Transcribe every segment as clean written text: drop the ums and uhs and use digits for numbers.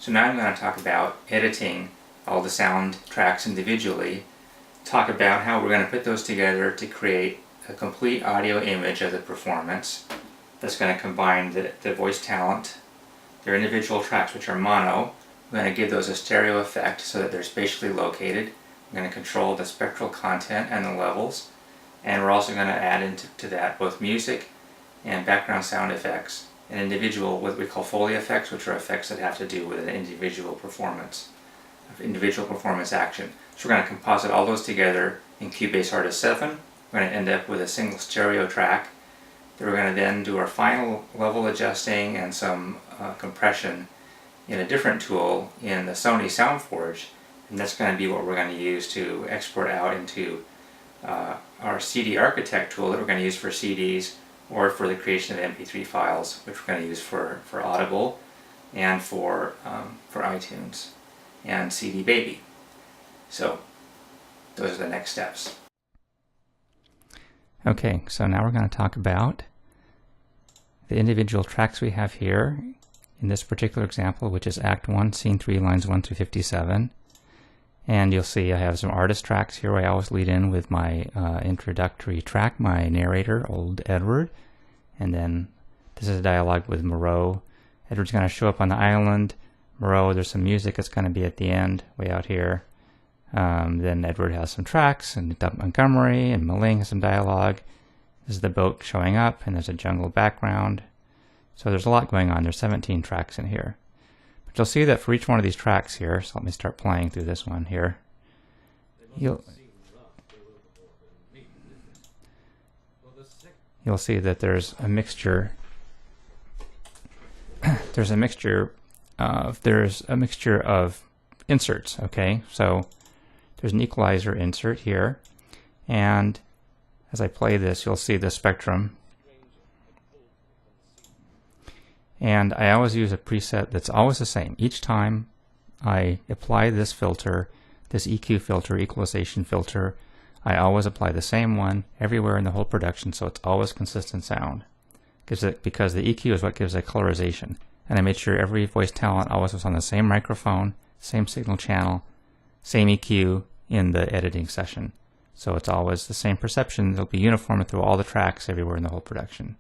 So now I'm going to talk about editing all the sound tracks individually, talk about how we're going to put those together to create a complete audio image of the performance that's going to combine the voice talent, their individual tracks which are mono. We're going to give those a stereo effect so that they're spatially located. We're going to control the spectral content and the levels, and we're also going to add into that both music and background sound effects and individual, what we call Foley effects, which are effects that have to do with an individual performance action. So we're going to composite all those together in Cubase Artist 7. We're going to end up with a single stereo track. Then we're going to then do our final level adjusting and some compression in a different tool in the Sony SoundForge, and that's going to be what we're going to use to export out into our CD Architect tool that we're going to use for CDs or for the creation of MP3 files, which we're going to use for Audible and for iTunes and CD Baby. So those are the next steps. Okay, so now we're going to talk about the individual tracks we have here in this particular example, which is Act 1, Scene 3, lines 1 through 57. And you'll see I have some artist tracks here. I always lead in with my introductory track, my narrator, Old Edward. And then this is a dialogue with Moreau. Edward's going to show up on the island. Moreau, there's some music that's going to be at the end, way out here. Then Edward has some tracks, and Montgomery and Maling has some dialogue. This is the boat showing up, and there's a jungle background. So there's a lot going on. There's 17 tracks in here. But you'll see that for each one of these tracks here, so let me start playing through this one here. You'll see that there's a mixture. There's a mixture of inserts. Okay, so there's an equalizer insert here, and as I play this, you'll see the spectrum. And I always use a preset that's always the same. Each time I apply this filter, this EQ filter, equalization filter, I always apply the same one everywhere in the whole production, so it's always consistent sound. Because the EQ is what gives a colorization. And I made sure every voice talent always was on the same microphone, same signal channel, same EQ in the editing session. So it's always the same perception. It'll be uniform through all the tracks everywhere in the whole production.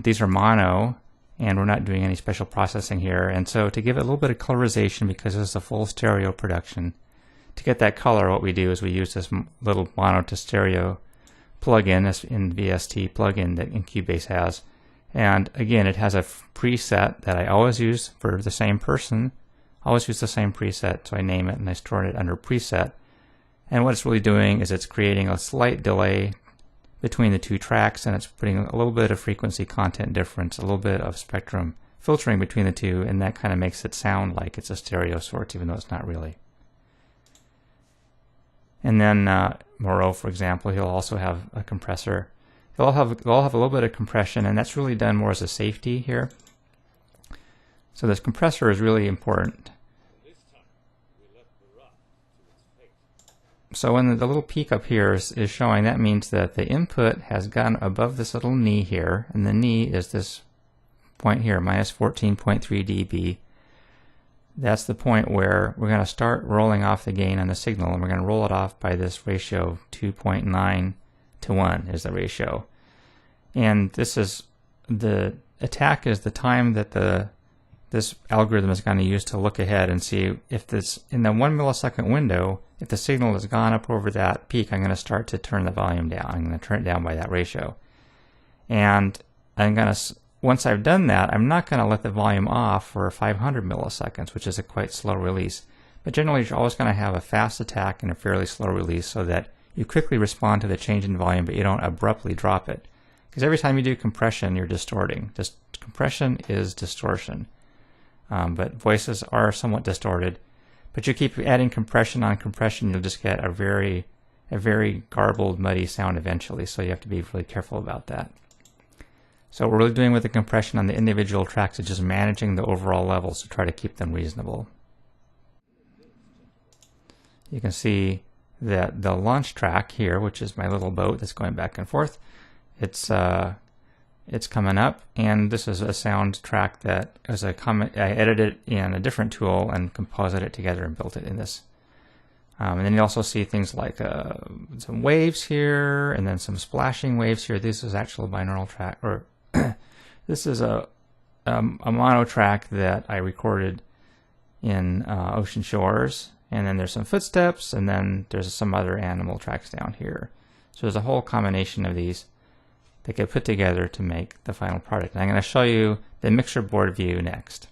These are mono, and we're not doing any special processing here. And so to give it a little bit of colorization, because this is a full stereo production, to get that color, what we do is we use this little mono to stereo plugin, this in VST plugin that Cubase has. And again, it has a preset that I always use for the same person. I always use the same preset, so I name it and I store it under preset. And what it's really doing is it's creating a slight delay between the two tracks, and it's putting a little bit of frequency content difference, a little bit of spectrum filtering between the two, and that kind of makes it sound like it's a stereo source, even though it's not really. And then Moreau, for example, he'll also have a compressor. They'll all have a little bit of compression, and that's really done more as a safety here. So this compressor is really important. So when the little peak up here is showing, that means that the input has gone above this little knee here, and the knee is this point here, minus 14.3 dB. That's the point where we're going to start rolling off the gain on the signal, and we're going to roll it off by this ratio 2.9 to 1 is the ratio. And this is the attack is the time that this algorithm is going to use to look ahead and see if this, in the 1 millisecond window, if the signal has gone up over that peak, I'm going to start to turn the volume down. I'm going to turn it down by that ratio. And I'm going to, once I've done that, I'm not going to let the volume off for 500 milliseconds, which is a quite slow release. But generally, you're always going to have a fast attack and a fairly slow release so that you quickly respond to the change in volume, but you don't abruptly drop it. Because every time you do compression, you're distorting. Just compression is distortion. But voices are somewhat distorted. But you keep adding compression on compression, you'll just get a very garbled, muddy sound eventually. So you have to be really careful about that. So what we're really doing with the compression on the individual tracks is just managing the overall levels to try to keep them reasonable. You can see that the launch track here, which is my little boat that's going back and forth, it's it's coming up, and this is a sound track that was a comment. I edited it in a different tool and composited it together and built it in this. And then you also see things like some waves here, and then some splashing waves here. This is actual binaural track, or this is a mono track that I recorded in Ocean Shores. And then there's some footsteps, and then there's some other animal tracks down here. So there's a whole combination of these that get put together to make the final product. And I'm going to show you the mixer board view next.